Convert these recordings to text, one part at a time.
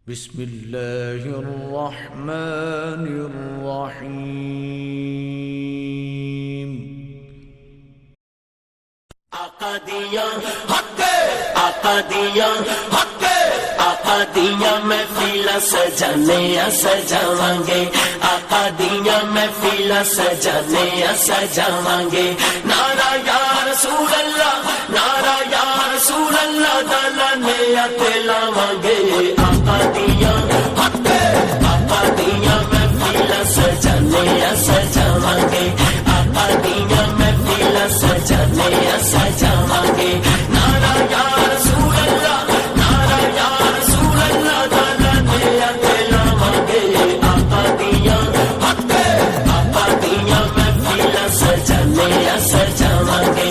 بسم اللہ الرحمن الرحیم آقا دیاں حق آقا دیاں حق آقا دیاں محفلاں سجانے سجاواں گے آقا دیاں محفلاں سجانے سجاواں گے نعرہ یا رسول اللہ نعرہ یا رسول اللہ دا لانے تے لاواں گے آقا دیاں حق آقا دیاں محفلاں سجانے سجاواں گے آقا دیاں محفلاں سجانے سجاواں گے نعرہ یا رسول اللہ نعرہ یا رسول اللہ دا لانے تے لاواں گے آقا دیاں حق آقا دیاں محفلاں سجانے سجاواں گے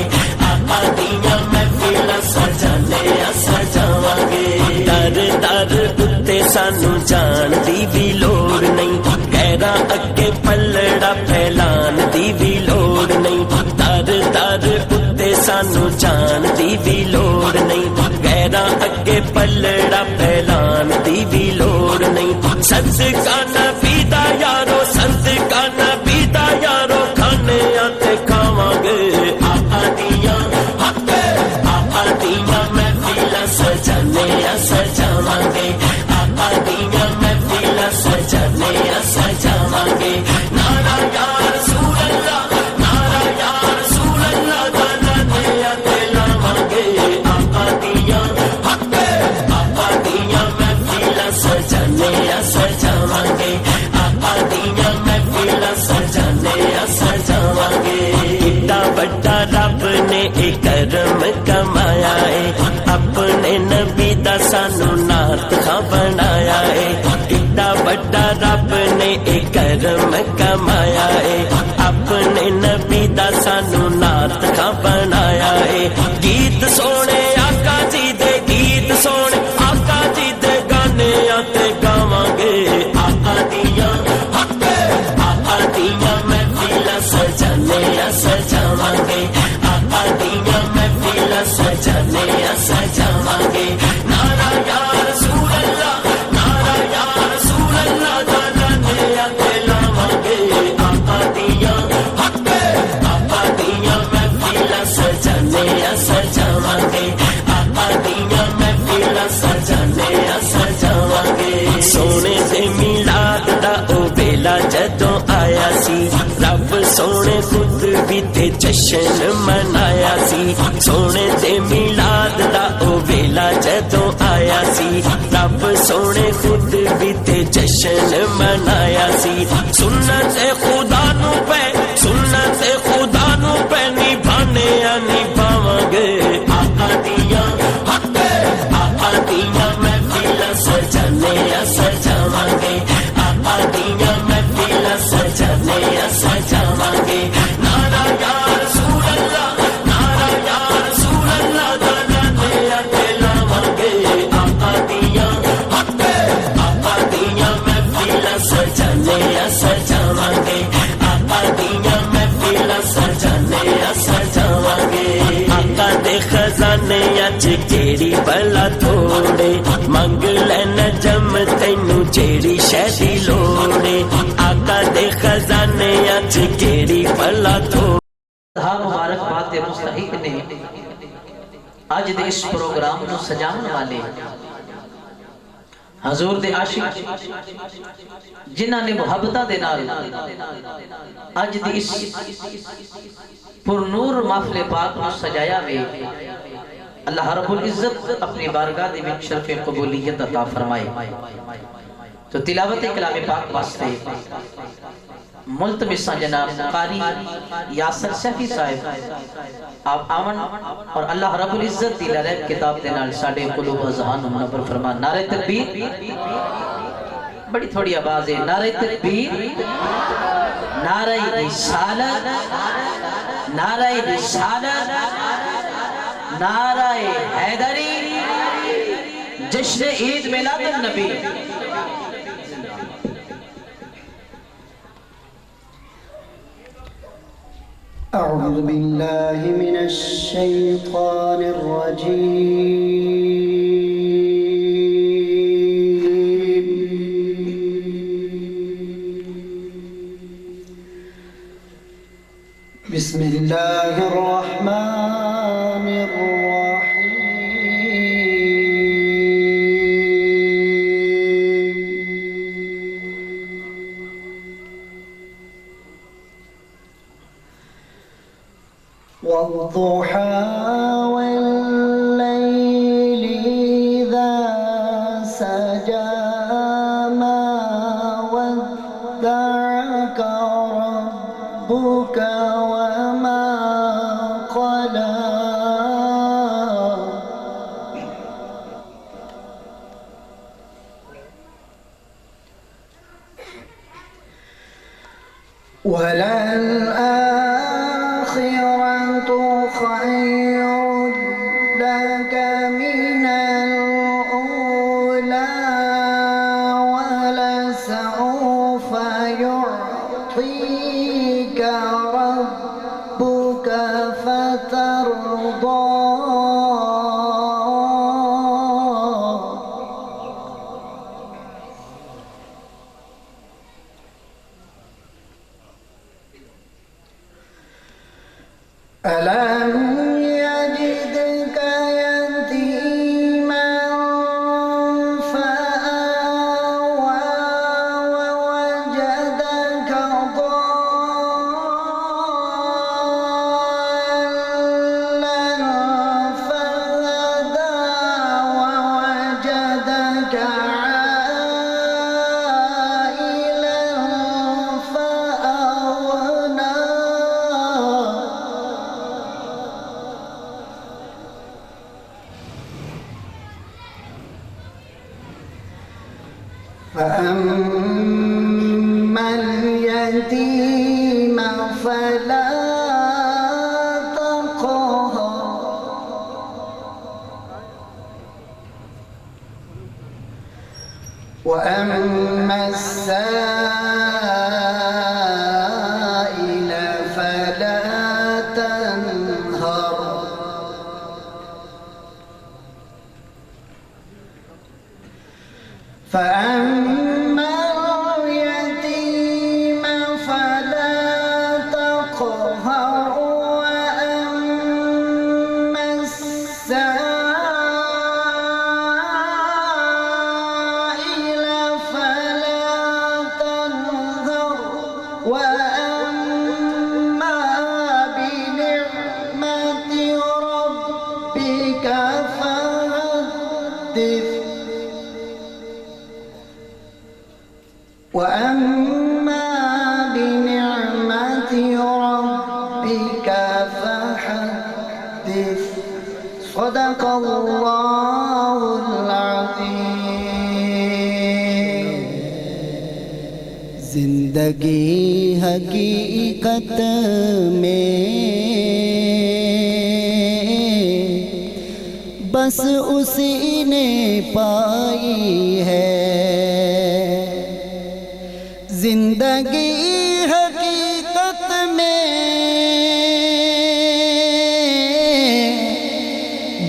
آقا دیاں محفلاں سجانے سجاواں گے در در اتے سانو جان دی بھی لوڑ نہیں غیراں اگے پلڑا پھیلان دی بھی لوڑ نہیں در در اتے سانو جان دی بھی لوڑ نہیں غیراں اگے پلڑا پھیلان دی بھی لوڑ نہیں صدقہ نبی دا یارو صدقہ نبی دا یارو کھانے تے کھاواں گے آقا دیاں حق آقا دیاں محفلاں سجانے سجاواں گے آقا دیاں محفلاں سجانے سجاواں گے نعرہ یا رسول اللہ نعرہ یا رسول اللہ دا لانے تے لاواں گے آقا دیاں حق آقا دیاں محفلاں سجانے سجاواں گے آقا دیاں محفلاں سجانے سجاواں گے ایڈا بڑا رب نے ایک کرم کمایا ہے اپنے نبی دا سانو نعت خواں بنایا ہے ایڈا بڑا رب نے ایک کرم کمایا ہے اپنے نبی دا سانو نعت خواں بنایا ہے گیت سونے آقا جی دے گیت سونے آقا جی دے گانے تے گاواں گے آقا دیاں حق آقا دیاں محفلاں سجانے سجاواں گے آقا دیاں محفلاں سجانے سجاواں گے نعرہ یا رسول اللہ نعرہ یا رسول اللہ دا لانے تے لاواں گے آقا دیاں حق آقا دیاں محفلاں سجانے سجاواں گے آقا دیاں محفلاں سجانے سجاواں گے سونے دے میلاد دا او ویلا جدوں آیا سی رب سونے خود بھی تے جشن منایا سی سونے دے میلاد دا او ویلا جدوں آیا سی رب سونے خود بھی تے جشن منایا سی سنت خدا نو پہ سنت خدا نو پہ نبھانے نبھاواں گے آقا دیاں حق آقا دیاں محفلاں سجانے سجاواں گے آقا دیاں محفلاں سجانے سجاواں گے نعرہ یا رسول اللہ نعرہ یا رسول اللہ دا لانے تے لاواں گے آقا دیاں حق آقا دیاں محفلاں سجانے سجاواں گے آقا دیاں محفلاں سجانے سجاواں گے آقا دے خزانے اچ کیڑی بلا تھوڑے منگ لین جم تینو جیڑی شے دی لوڑے آقا دے خزانے اچ کیڑی بلا تھوڑے مبارک بات مستحق نے آج دے اس پروگرام نو سجان والے حضور دے عاشق جنہاں نے محبتہ دے نال آج دے اس پر نور محفل پاک نو سجایا وے اللہ رب العزت اپنی بارگاہ دے وچ شرف قبولیت عطا فرمائے تو تلاوت کلام پاک واسطے ملتمس جناب قاری یاسر سیفی صاحب آپ آمن اور اللہ رب العزت دی لریب کتاب دے نال ساڈے قلوب و ذہان منور فرما نعرہ تکبیر بڑی تھوڑی آواز ہے نعرہ تکبیر نعرہ رسالت نعرہ رسالت نعرہ حیدری جشن عید میلاد النبی أعوذ بالله من الشيطان الرجيم بسم الله الرحمن الرحيم والضحى والليل إذا سجى ما ودعك ربك وما قلى وللآخرة خير لك من الأولى ولسوف يعطيك ربك فترضى ألم يجدك يتيما فآوى ووجدك ضالا فهدى ووجدك عائلا فأغنى فأما اليتيم فلا تقهر وأما السائل فلا تنهر فأما اليتيم فلا تقهر وأما السائل فلا تنهر وأما بنعمة ربك فحدث وأما بنعمة ربك فحدث صدق الله العظيم زندگی حقیقت میں بس اسی نے پائی ہے زندگی حقیقت میں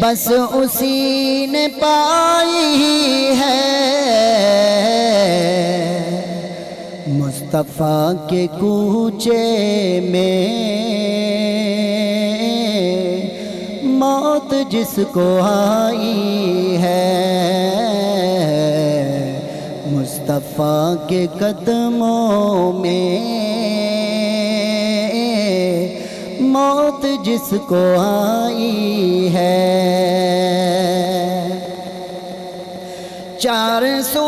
بس اسی نے پائی ہے مصطفیٰ کے کوچے میں موت جس کو آئی ہے مصطفیٰ کے قدموں میں موت جس کو آئی ہے چار سو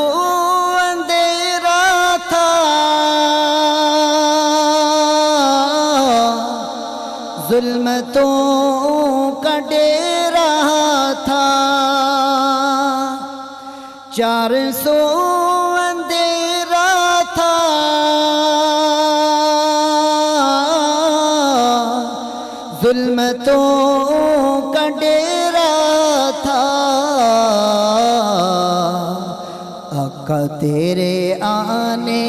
اندھیرا تھا ظلمتوں کا ڈیرا تھا چار سو اندھیرا تھا ظلمتوں کا ڈیرا تھا آقا تیرے آنے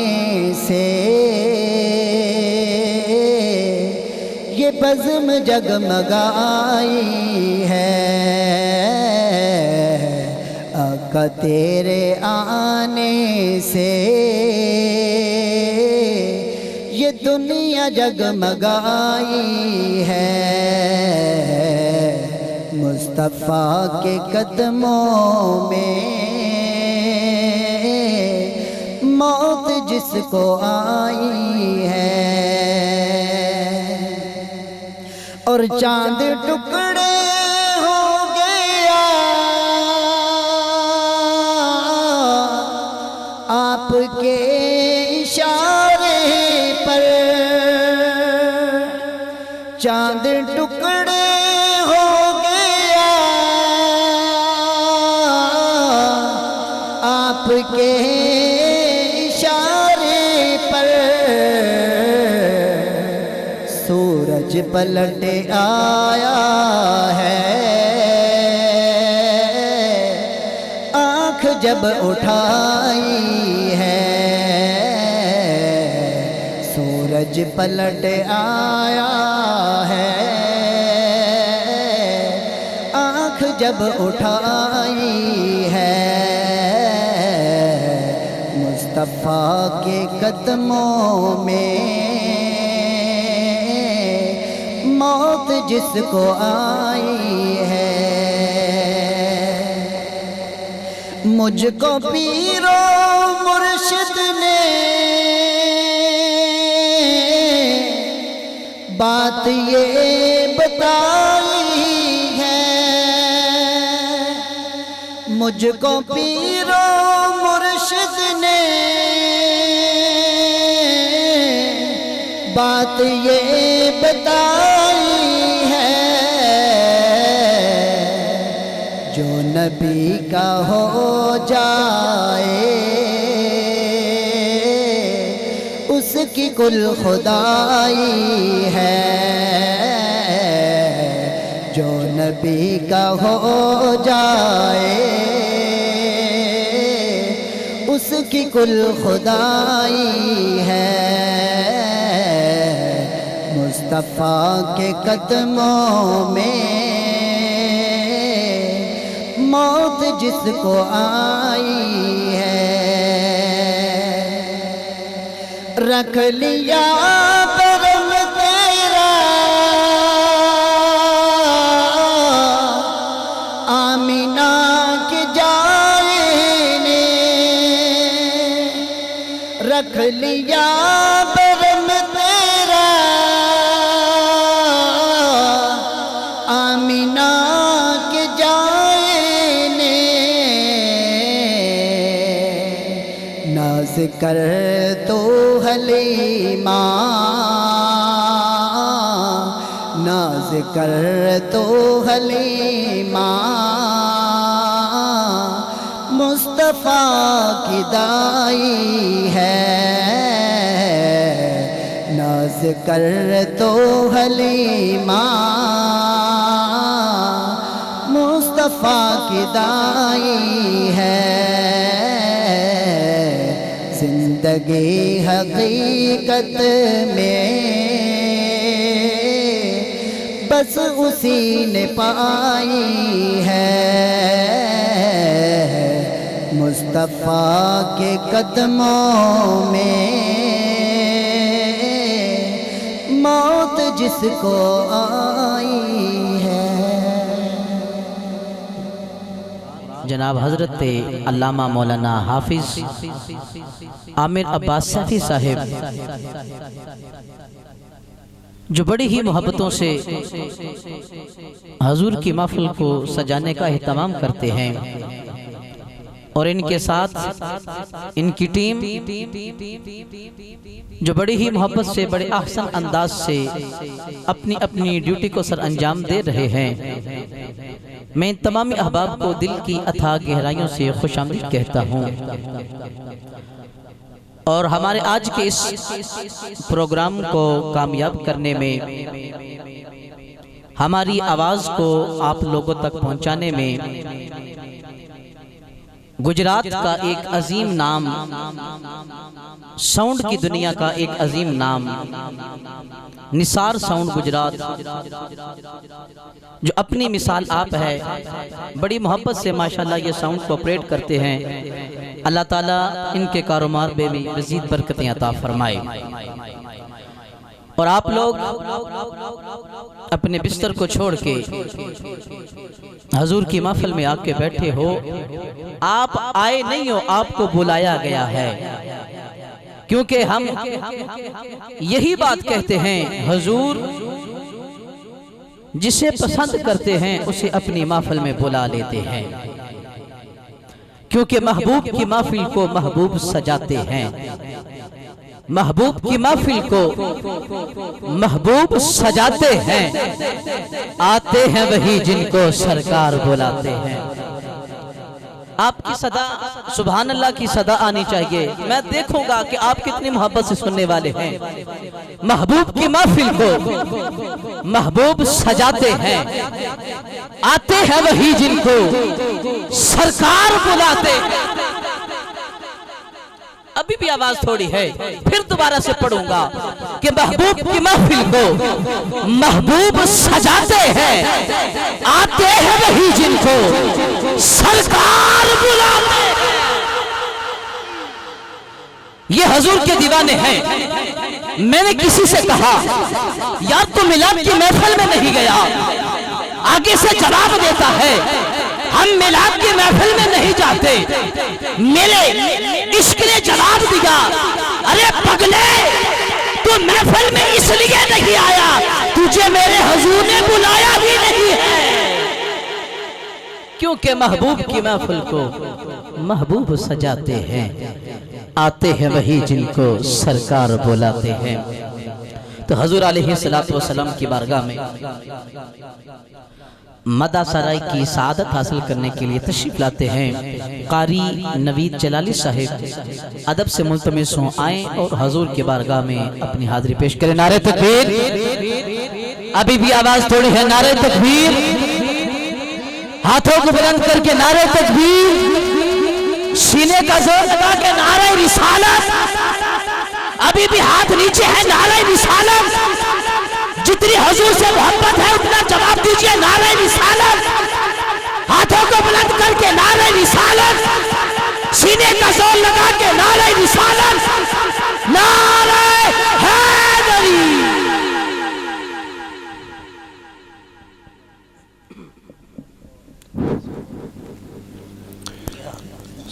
سے یہ بزم جگمگائی ہے آقا تیرے آنے سے یہ دنیا جگمگائی ہے مصطفیٰ کے قدموں میں موت جس کو آئی ہے اور چاند ٹکڑے ہو گیا آپ کے اشارے پر چاند ٹکڑے ہو گیا آپ کے اشارے پر سورج پلٹ آیا ہے آنکھ جب اٹھائی ہے سورج پلٹ آیا ہے آنکھ جب اٹھائی ہے مصطفیٰ کے قدموں میں موت جس کو آئی ہے مجھ کو پیر و مرشد نے بات یہ بتائی ہے مجھ کو پیر و مرشد نے بات یہ بتائی ہے جو نبی کا ہو جائے اس کی کل خدائی ہے جو نبی کا ہو جائے اس کی کل خدائی ہے مصطفیٰ کے قدموں میں موت جس کو آئی ہے رکھ لیا برم تیرا آمینہ کی جائے نے رکھ لیا برم تیرا آمینہ کی جائے نے ناز کر تو حلیمہ ناز کر تو حلیمہ مصطفیٰ کی دائی ہے ناز کر تو حلیمہ مصطفیٰ کی دائی ہے زندگی حقیقت میں بس اسی نے پائی ہے مصطفیٰ کے قدموں میں موت جس کو آئی ہے جناب حضرت علامہ مولانا حافظ عامر عباس سیفی صاحب جو بڑی ہی محبتوں سے حضور کی محفل کو سجانے کا اہتمام کرتے ہیں اور ان کے ساتھ ان کی ٹیم جو بڑی ہی محبت سے بڑے احسن انداز سے اپنی اپنی ڈیوٹی کو سر انجام دے رہے ہیں میں تمام احباب کو دل کی اتھا گہرائیوں سے خوش آمدید کہتا ہوں اور ہمارے آج کے اس پروگرام کو کامیاب کرنے میں ہماری آواز کو آپ لوگوں تک پہنچانے میں گجرات کا ایک عظیم نام ساؤنڈ کی دنیا کا ایک عظیم نام نثار ساؤنڈ گجرات جو اپنی مثال آپ ہے بڑی محبت سے ماشاءاللہ یہ ساؤنڈ کو آپریٹ کرتے ہیں اللہ تعالیٰ ان کے کاروبار میں بھی مزید برکتیں عطا فرمائے اور آپ لوگ اپنے بستر کو چھوڑ کے حضور کی محفل میں آ کے بیٹھے ہو. آپ آئے نہیں ہو، آپ کو بلایا گیا ہے. کیونکہ ہم یہی بات کہتے ہیں، حضور جسے پسند کرتے ہیں اسے اپنی محفل میں بلا لیتے ہیں. کیونکہ محبوب کی محفل کو محبوب سجاتے ہیں. محبوب کی محفل کو محبوب سجاتے ہیں. آتے ہیں وہی جن کو سرکار بلاتے ہیں. آپ کی صدا سبحان اللہ کی صدا آنی چاہیے. میں دیکھوں گا کہ آپ کتنی محبت سے سننے والے ہیں. محبوب کی محفل کو محبوب سجاتے ہیں. آتے ہیں وہی جن کو سرکار بلاتے ہیں. ابھی بھی آواز تھوڑی ہے، پھر دوبارہ سے پڑھوں گا کہ محبوب کی محفل کو محبوب سجاتے ہیں. آتے ہیں وہی جن کو سرکار بلاتے ہیں. یہ حضور کے دیوانے ہیں. میں نے کسی سے کہا یار تو میلاد کی محفل میں نہیں گیا. آگے سے جواب دیتا ہے ہم میلاد کی محفل میں نہیں جاتے. میرے عشق نے جواب دیا ارے پگلے تو محفل میں اس لیے نہیں آیا، تجھے میرے حضور نے بلایا ہی نہیں ہے. کیونکہ محبوب کی محفل کو محبوب سجاتے ہیں. آتے ہیں وہی جن کو سرکار بلاتے ہیں. تو حضور علیہ السلام کی بارگاہ میں مدہ سرائی کی سعادت حاصل کرنے کے لیے تشریف لاتے ہیں قاری نوید جلالی صاحب. ادب سے ملتمس ہوں آئیں اور حضور کی بارگاہ میں اپنی حاضری پیش کریں. نعرہ تکبیر. ابھی بھی آواز تھوڑی ہے. نعرہ تکبیر. ہاتھوں کو بلند کر کے نعرہ تکبیر. سینے کا زور لگا کے نعرہ رسالت. ابھی بھی ہاتھ نیچے ہے. نعرہ رسالت. جتنی حضور سے محبت ہے اتنا جواب دیجئے نعرہ رسالت. ہاتھوں کو بلند کر کے نعرہ رسالت. سینے کا زور لگا کے نعرہ رسالت. نعرہ حیدری.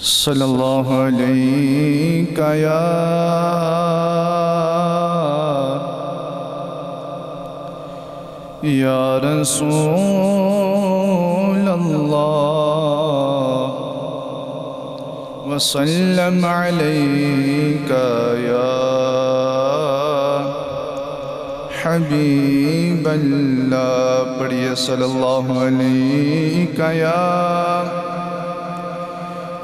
صلی اللہ علیہ یا یا رسول اللہ وسلم علیک یا حبیب اللہ. پڑھیے صلی اللہ علیہ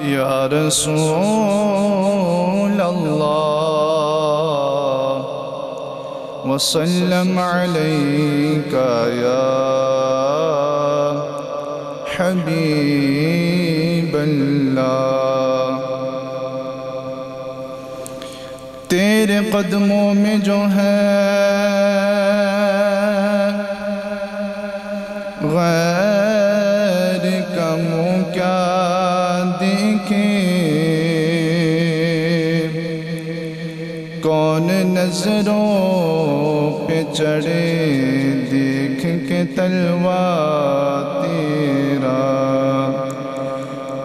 یا رسول اللہ وسلم علیک یا حبیب اللہ. تیرے قدموں میں جو ہے غیر کا منہ کیا دیکھے. کون نظروں پہ چڑھے دیکھ کے تلوہ تیرا.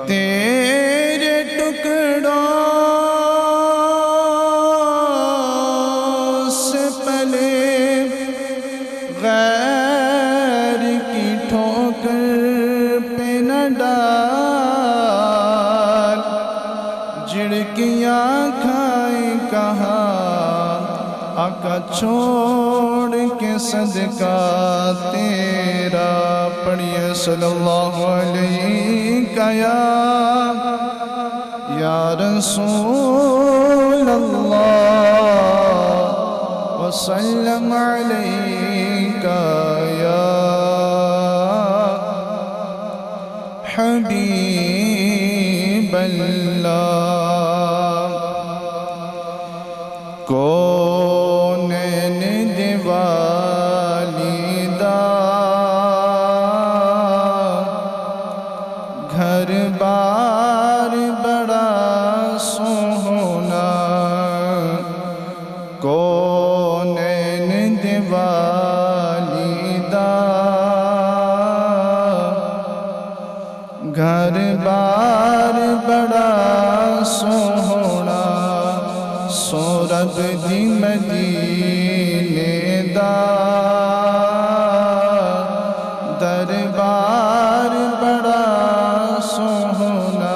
تیرے ٹکڑوں سے پلے غیر کی ٹھوکر پہ نہ ڈال. جھڑکیاں کھائیں کہاں آقا چھوڑ کے صدقہ تیرا. پڑھیے صلی اللہ علیہ یا رسول اللہ وسلم علیک یا حبیب اللہ. کونین دیوالی دا گھر بار بڑا سوہنا. کونین سورب دی مدینے دا دربار بڑا سوہنا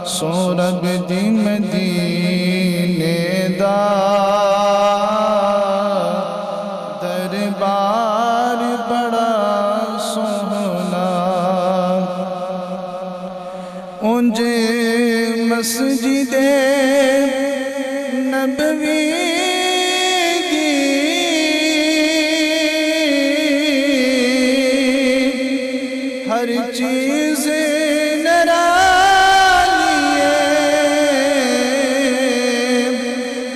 سورب دی مدینے دا دربار بڑا سوہنا اونجے مسجد نبوی دی ہر چیز نرالی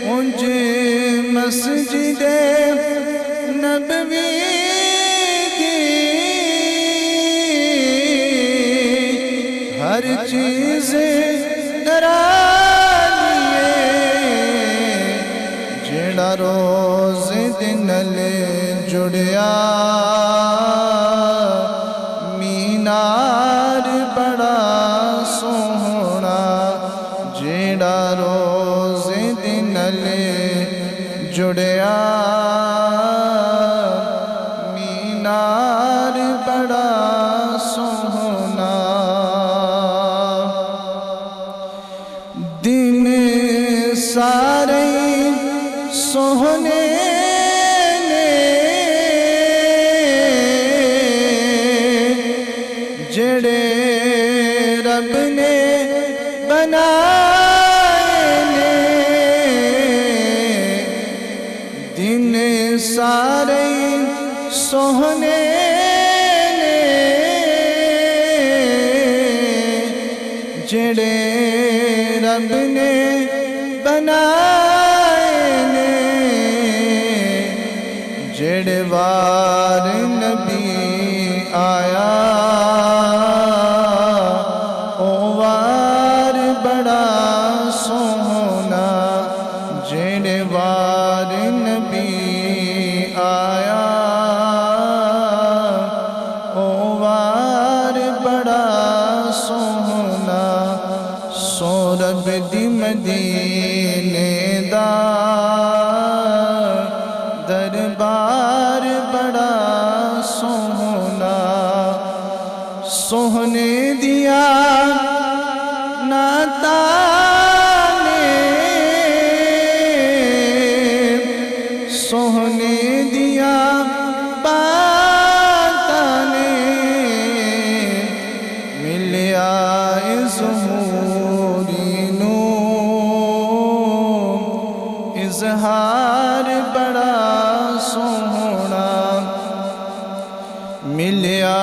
اونجے مسجد نبوی دی ہر چیز جڑا روز دن لے جڑیا مینار بڑا سوہنا جڑا روز دن لے جڑیا مینار بڑا سوہنا دن سارے سوہنے نے جڑے رب نے بنائے نے دن سارے سوہنے نے جڑے رب نے بنائے نے جڑے وار نبی آیا او وار بڑا سوہنا جڑے وار نبی آیا او وار بڑا سوہنا سورب دی مدینے دا دربار بڑا سوہنا سوہنے دیا ناتا نے سوہنے دیا باتا نے ملیا ظہوری نو اظہار بڑا سوہنا ملیا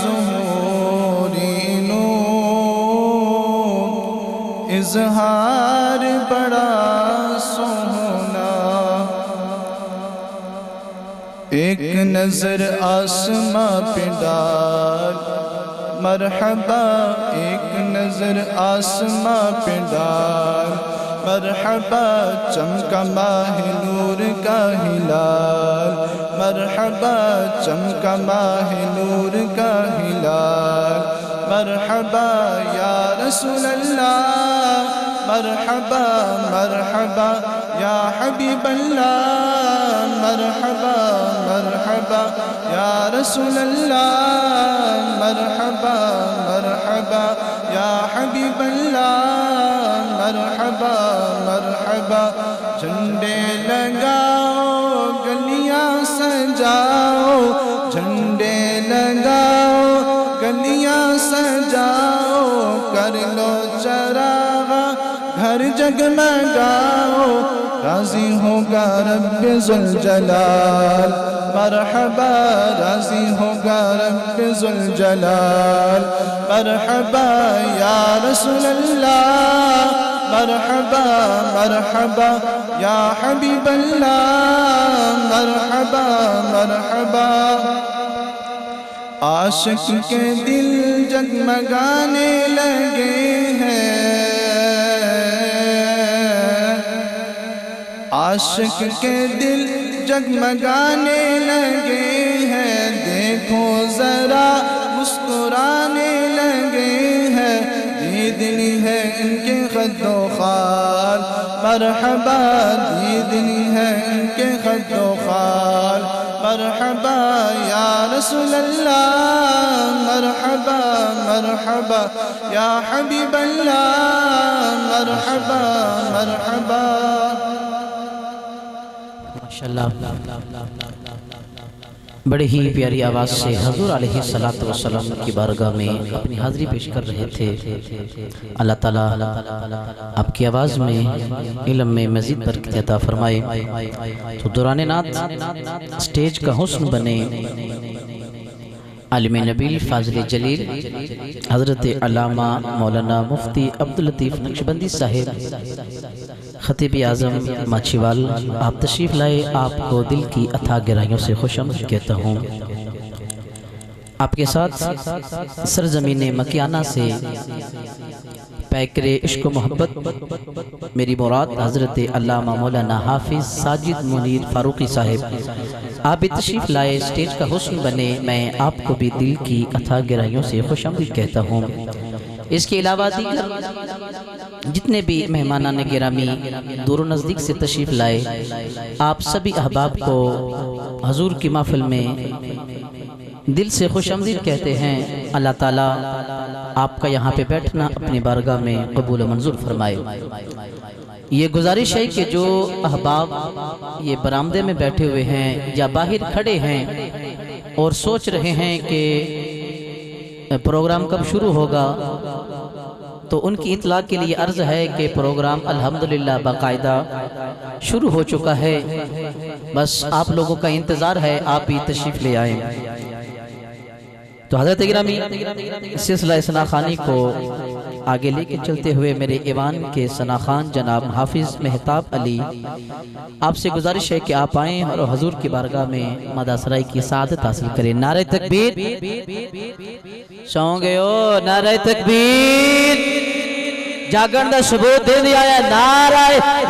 ظہوری نو اظہار بڑا سوہنا ایک نظر آسماں پہ ڈال مرحبا ایک نظر آسماں پہ ڈال مرحبا چمکا ماہ نور کا ہلال مرحبا چمکا ماہ نور کا ہلال مرحبا یا رسول اللہ مرحبا مرحبا یا حبیب اللہ مرحبا مرحبا یا رسول اللہ مرحبا مرحبا یا حبیب اللہ مرحبا مرحبا جھنڈے لگاؤ گلیاں سجاؤ جھنڈے لگاؤ گلیاں سجاؤ کر لو چراغ گھر جگمگاؤ راضی ہوگا رب ذوالجلال مرحبا راضی ہوگا رب ذوالجلال مرحبا یا رسول اللہ مرحبا مرحبا یا حبیب اللہ مرحبا مرحبا عاشق کے دل جگمگانے لگے ہیں عاشق کے دل جگمگانے لگے ہیں دیکھو ذرا مسکرانے لگے ہیں دیدنی ہے ان کے خد و خال، مرحبا دیدنی ہے ان کے خد و خال، مرحبا یا رسول اللہ، مرحبا مرحبا یا حبیب اللہ، مرحبا مرحبا۔ ماشاءاللہ بڑے ہی پیاری آواز سے حضور علیہ السلام کی بارگاہ میں اپنی حاضری پیش کر رہے تھے۔ اللہ تعالیٰ آپ کی آواز میں علم میں مزید برکت عطا فرمائے۔ تو دوران نعت سٹیج کا حسن بنے عالم نبیل فاضل جلیل حضرت علامہ مولانا مفتی عبداللطیف نقشبندی صاحب خطیب اعظم ماچھیوال، آپ تشریف لائے۔ آپ کو دل کی اتھا گہرائیوں سے خوش آمدید کہتا ہوں۔ آپ کے ساتھ سرزمین مکیانہ سے پیکر عشق و محبت میری مراد حضرت علامہ مولانا حافظ ساجد منیر فاروقی صاحب، آپ بھی تشریف لائے، سٹیج کا حسن بنے۔ میں آپ کو بھی دل کی اتھا گہرائیوں سے خوش آمدید کہتا ہوں۔ اس کے علاوہ دیگر جتنے بھی مہمانان گرامی دور و نزدیک سے تشریف لائے، آپ سبھی احباب کو حضور کی محفل میں دل سے خوش آمدید کہتے ہیں۔ اللہ تعالیٰ آپ کا یہاں پہ بیٹھنا اپنی بارگاہ میں قبول و منظور فرمائے۔ یہ گزارش ہے کہ جو احباب یہ برآمدے میں بیٹھے ہوئے ہیں یا باہر کھڑے ہیں اور سوچ رہے ہیں کہ پروگرام کب شروع ہوگا، تو ان کی اطلاع کے لیے عرض ہے کہ پروگرام الحمدللہ باقاعدہ شروع ہو چکا ہے، بس آپ لوگوں کا انتظار ہے، آپ بھی تشریف لے آئیں۔ تو حضرت گرامی سلسلہ ثناخوانی کو آگے لے کے چلتے ہوئے میرے ایوان کے ثناخوان جناب حافظ مہتاب علی، آپ سے گزارش ہے کہ آپ آئیں اور حضور کی بارگاہ میں مدح سرائی کی سعادت حاصل کریں۔ نعرہ تکبیر، سوؤں گے ہو، نعرہ تکبیر، جاگن دا ثبوت دے دیا ہے، نعرہ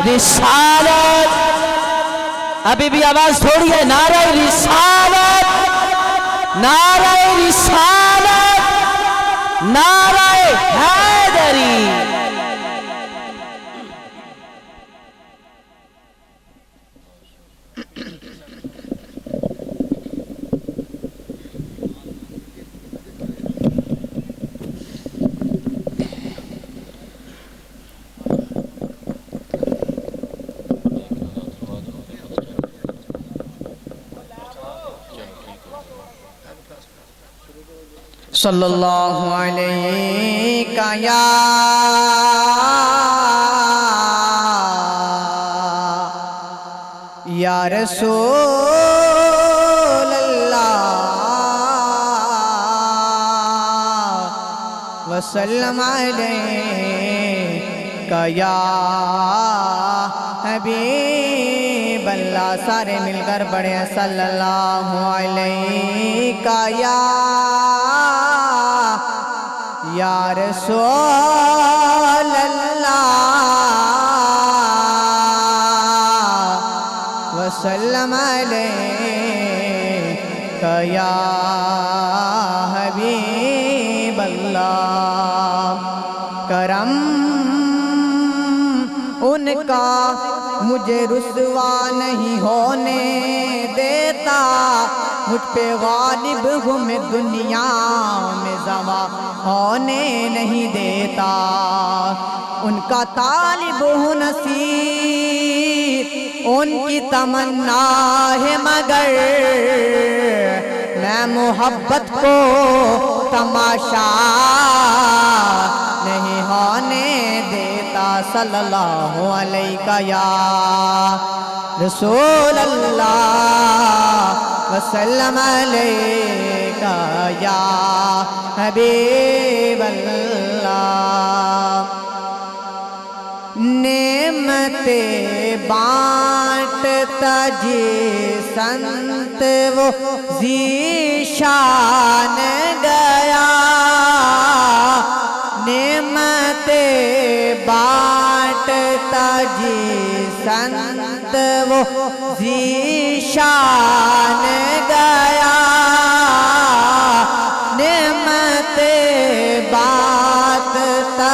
رسالت، ابھی بھی آواز تھوڑی ہے، نعرہ رسالت، نعرہ رسالت، نعرہ حیدری۔ صلی اللہ علیہ یا رسول اللہ وسلم علیہ یا حبیب اللہ۔ سارے مل کر پڑھیں صلی اللہ علیہ یا رسول اللہ وسلم علیہ یا حبیب اللہ۔ کرم ان کا مجھے رسوا نہیں ہونے دیتا، مجھ پہ غالب ہوں میں دنیا میں زوال ہونے نہیں دیتا، ان کا طالب ہوں نصیب ان کی تمنا ہے، مگر میں محبت کو تماشا نہیں ہونے دیتا۔ صلی اللہ علیہ یا رسول اللہ وسلم علیہ یا حبیب اللہ۔ نعمتیں بانٹتا جی سنت وہ ذیشان گیا، نعمتیں بانٹتا جی سنت وہ ذیشان گیا، نعمتیں بانٹتا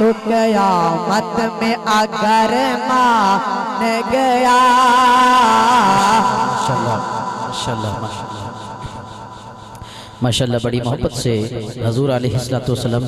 تو قیامت میں اگر مان گیا ماشاءاللہ بڑی محبت سے حضور علیہ الصلوۃ والسلام